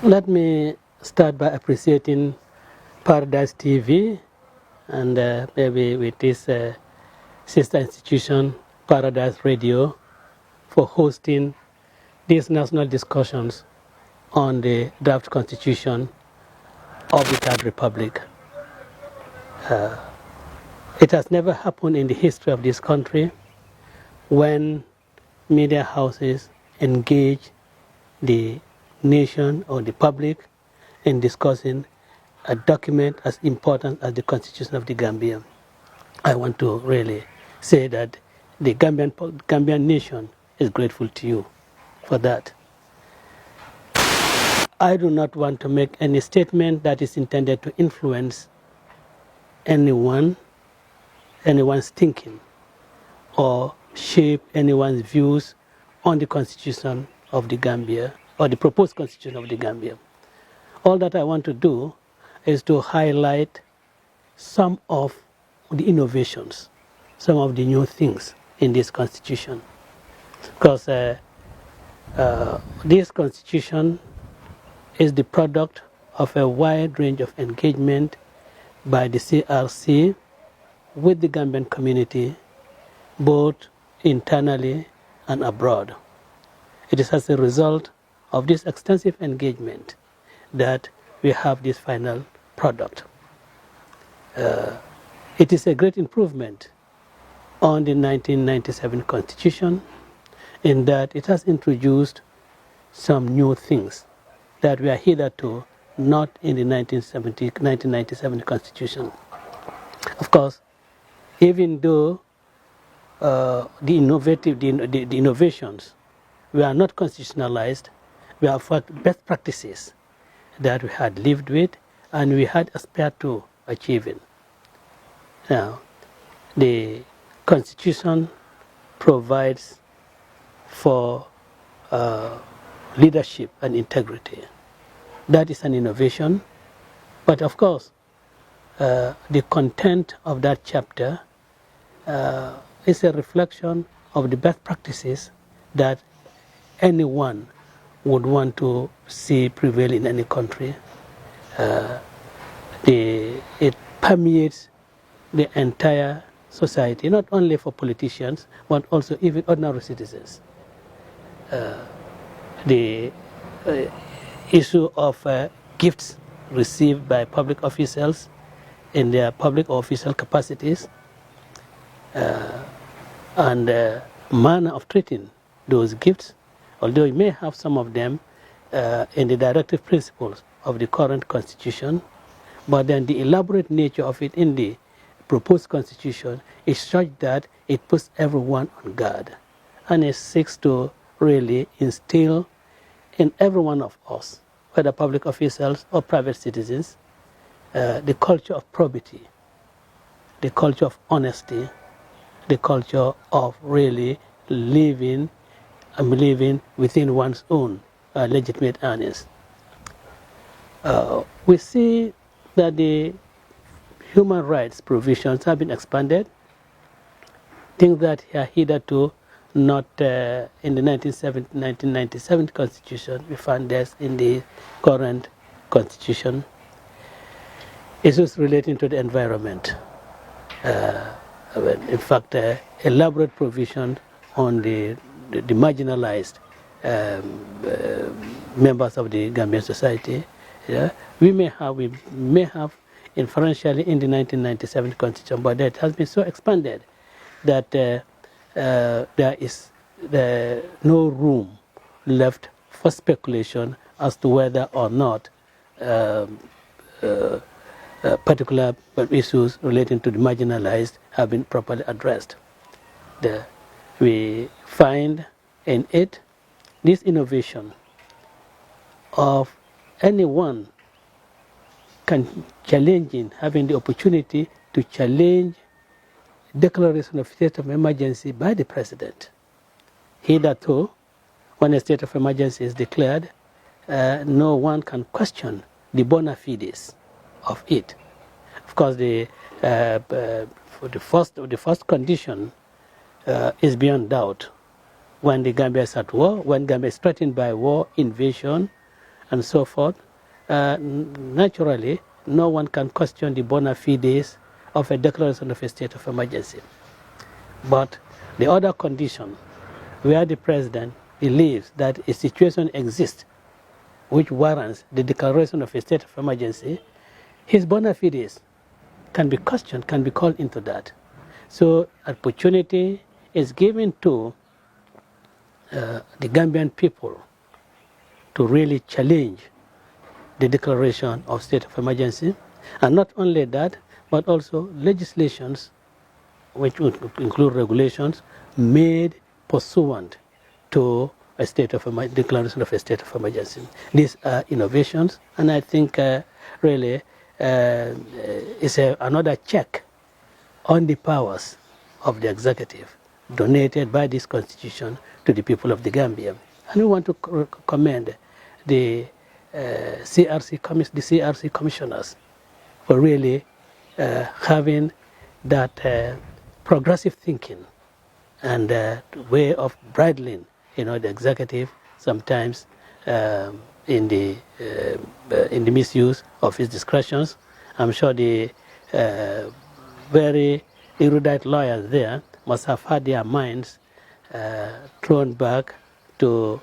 Let me start by appreciating Paradise TV and maybe with this sister institution, Paradise Radio, for hosting these national discussions on the draft constitution of the Third Republic. It has never happened in the history of this country when media houses engage the nation or the public in discussing a document as important as the Constitution of the Gambia. I want to really say that the Gambian nation is grateful to you for that. I do not want to make any statement that is intended to influence anyone's thinking or shape anyone's views on the Constitution of the Gambia or the proposed Constitution of the Gambia. All that I want to do is to highlight some of the innovations, some of the new things in this Constitution. Because this Constitution is the product of a wide range of engagement by the CRC with the Gambian community, both internally and abroad. It is as a result of this extensive engagement that we have this final product. It is a great improvement on the 1997 Constitution in that it has introduced some new things that were hitherto not in the 1997 Constitution. Of course, even though the innovations were not constitutionalized, we have had best practices that we had lived with and we had aspired to achieving. Now, the Constitution provides for leadership and integrity. That is an innovation, but of course, the content of that chapter is a reflection of the best practices that anyone would want to see prevail in any country. It permeates the entire society, not only for politicians, but also even ordinary citizens. The issue of gifts received by public officials in their public or official capacities and manner of treating those gifts, although you may have some of them in the directive principles of the current Constitution, but then the elaborate nature of it in the proposed Constitution is such that it puts everyone on guard and it seeks to really instill in every one of us, whether public officials or private citizens, the culture of probity, the culture of honesty, the culture of really living and believing within one's own legitimate earnings. We see that the human rights provisions have been expanded, things that are hitherto not in the 1997 Constitution. We find this in the current Constitution. Issues relating to the environment. In fact, elaborate provision on the marginalized members of the Gambian society. Yeah? We may have inferentially in the 1997 Constitution, but that has been so expanded that there is no room left for speculation as to whether or not particular issues relating to the marginalized have been properly addressed. We find in it this innovation of anyone having the opportunity to challenge declaration of state of emergency by the president. Hitherto, when a state of emergency is declared, no one can question the bona fides of it. Of course, the first condition is beyond doubt. When the Gambia is at war, when Gambia is threatened by war, invasion, and so forth, naturally, no one can question the bona fides of a declaration of a state of emergency. But the other condition, where the president believes that a situation exists which warrants the declaration of a state of emergency, his bona fides can be questioned, can be called into that. So opportunity is given to the Gambian people to really challenge the declaration of state of emergency. And not only that, but also legislations, which would include regulations, made pursuant to a declaration of a state of emergency. These are innovations, and I think really it's another check on the powers of the executive donated by this constitution to the people of the Gambia. And we want to commend the CRC commissioners for really having that progressive thinking and way of bridling, the executive sometimes in the misuse of his discretions. I'm sure the very erudite lawyers there must have had their minds thrown back to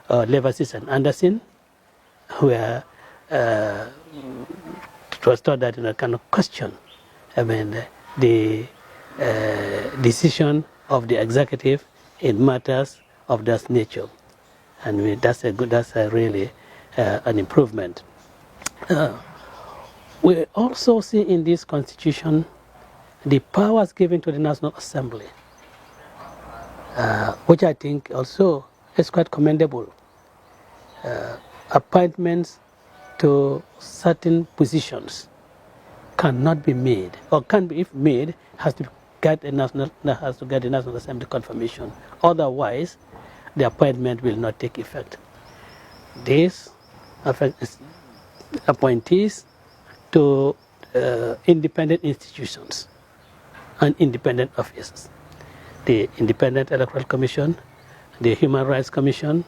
Levasis and Anderson, where it was thought that kind of question, the decision of the executive in matters of that nature, and that's really an improvement. We also see in this constitution the powers given to the National Assembly, which I think also is quite commendable. Appointments to certain positions cannot be made, or can be, if made, has to get the National Assembly confirmation. Otherwise, the appointment will not take effect. This affects appointees to independent institutions and independent offices. The Independent Electoral Commission, the Human Rights Commission,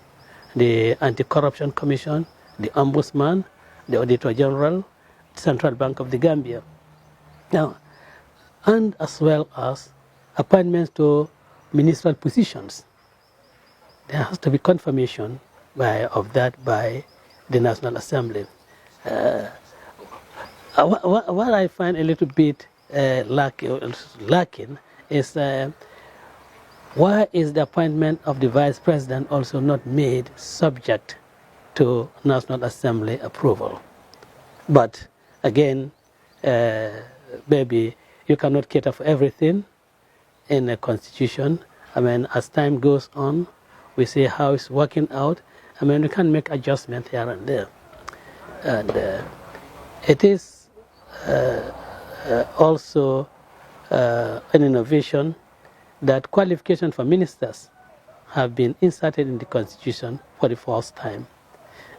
the Anti-Corruption Commission, the Ombudsman, the Auditor General, Central Bank of the Gambia. Now, and as well as appointments to ministerial positions. There has to be confirmation of that by the National Assembly. What I find a little bit lacking is why is the appointment of the Vice President also not made subject to National Assembly approval? But again, maybe you cannot cater for everything in a constitution. As time goes on, we see how it's working out. We can make adjustments here and there. And it is also an innovation that qualifications for ministers have been inserted in the constitution for the first time,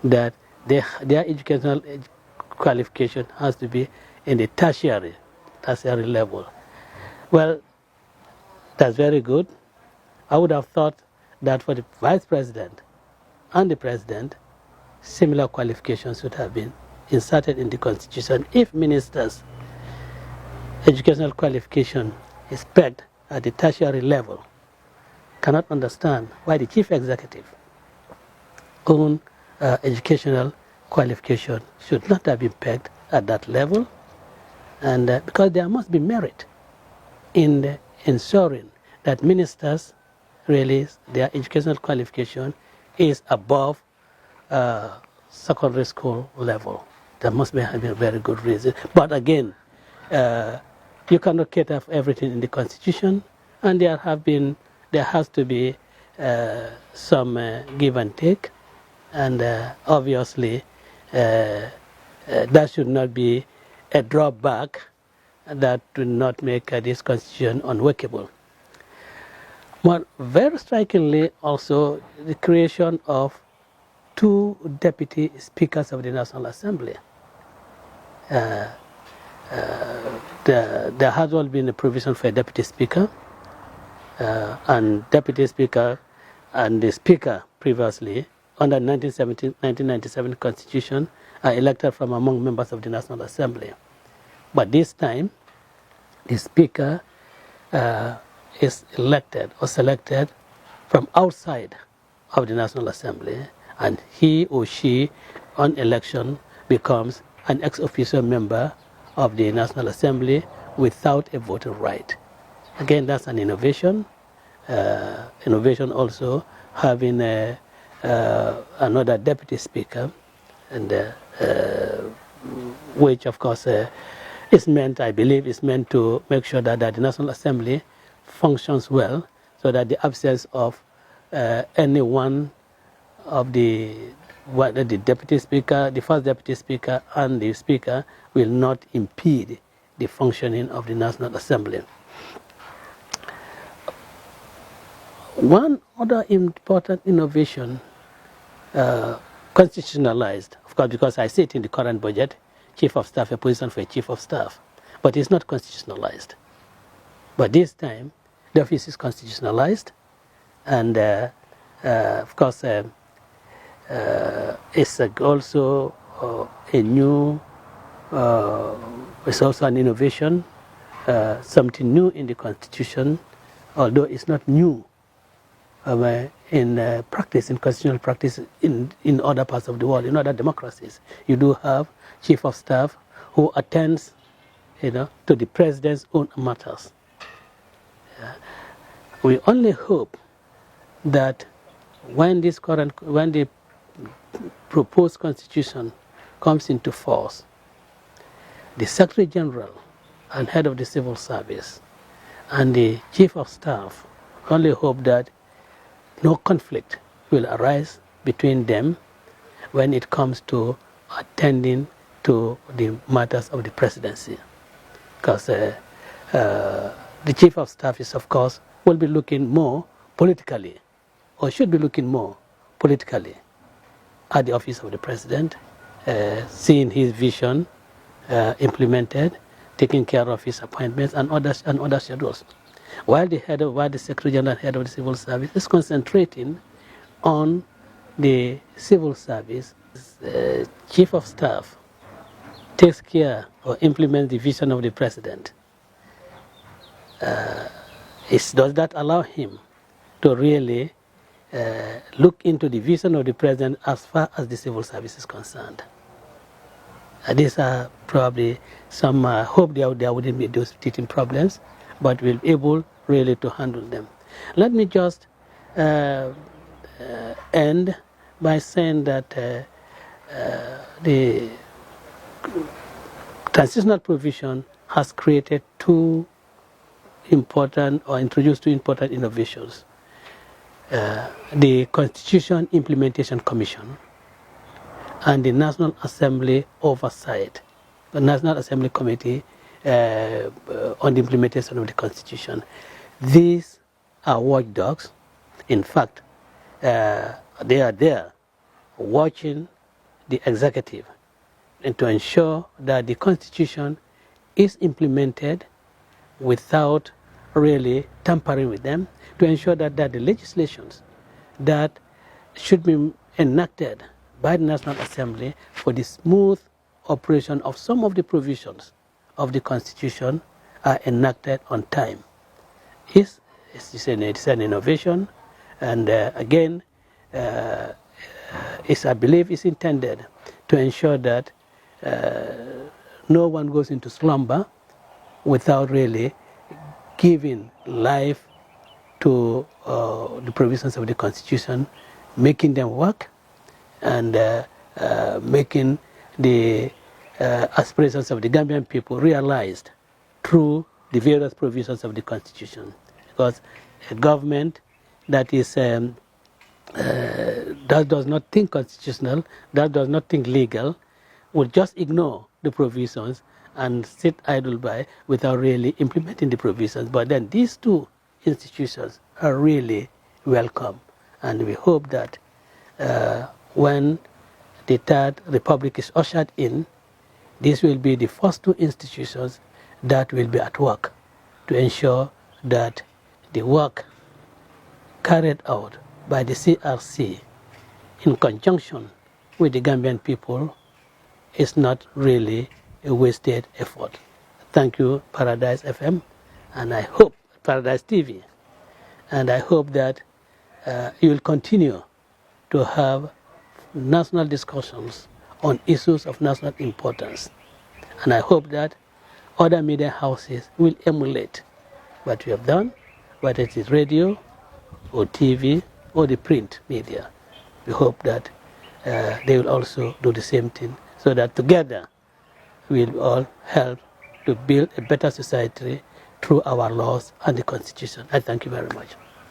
that their educational qualification has to be in the tertiary level. Well, that's very good. I would have thought that for the Vice President and the President, similar qualifications should have been inserted in the Constitution. If ministers' educational qualification is pegged at the tertiary level, cannot understand why the Chief Executive own educational qualification should not have been pegged at that level, and because there must be merit in ensuring that ministers really their educational qualification is above secondary school level. There must be a very good reason. But again, you cannot cater for everything in the Constitution, and there has to be some give and take, and obviously that should not be a drawback that will not make this Constitution unworkable. But very strikingly also the creation of 2 deputy speakers of the National Assembly. There has always been a provision for a deputy speaker, and deputy speaker and the speaker previously under 1997 Constitution are elected from among members of the National Assembly. But this time, the Speaker is elected or selected from outside of the National Assembly, and he or she on election becomes an ex officio member of the National Assembly without a voting right. Again, that's an innovation. Innovation also having another deputy speaker, and which of course is meant, I believe, is meant to make sure that the National Assembly functions well, so that the absence of any one of the deputy speaker, the first deputy speaker, and the speaker will not impede the functioning of the National Assembly. One other important innovation, constitutionalized, of course, because I see it in the current budget, Chief of Staff, a position for a Chief of Staff, but it's not constitutionalized. But this time, the office is constitutionalized, and of course, it's also a new, it's also an innovation, something new in the Constitution, although it's not new in practice, in constitutional practice in other parts of the world, in other democracies. You do have Chief of Staff who attends, to the President's own matters. We only hope that when the proposed Constitution comes into force, the Secretary General and Head of the Civil Service and the Chief of Staff only hope that no conflict will arise between them when it comes to attending to the matters of the presidency. Because the Chief of Staff is, of course, will be looking more politically, or should be looking more politically at the office of the President, seeing his vision implemented, taking care of his appointments and other schedules. While the Secretary General and Head of the Civil Service is concentrating on the civil service, Chief of Staff takes care or implements the vision of the President. Does that allow him to really look into the vision of the President as far as the civil service is concerned? These are probably some hope there wouldn't be those teething problems, but we'll be able really to handle them. Let me just end by saying that the transitional provision has created introduced two important innovations. The Constitution Implementation Commission and the National Assembly Oversight, the National Assembly Committee on the implementation of the Constitution. These are watchdogs. In fact, they are there watching the executive and to ensure that the Constitution is implemented without really tampering with them, to ensure that the legislations that should be enacted by the National Assembly for the smooth operation of some of the provisions of the Constitution are enacted on time. It's an innovation, and again, I believe it's intended to ensure that no one goes into slumber without really giving life to the provisions of the Constitution, making them work, and making the aspirations of the Gambian people realized through the various provisions of the Constitution. Because a government that is that does not think constitutional, that does not think legal, will just ignore the provisions and sit idle by without really implementing the provisions. But then these two institutions are really welcome, and we hope that when the Third Republic is ushered in, these will be the first two institutions that will be at work to ensure that the work carried out by the CRC in conjunction with the Gambian people is not really a wasted effort. Thank you, Paradise FM, and I hope, Paradise TV, and I hope that you will continue to have national discussions on issues of national importance. And I hope that other media houses will emulate what we have done, whether it is radio or TV or the print media. We hope that they will also do the same thing, so that together we will all help to build a better society through our laws and the Constitution. I thank you very much.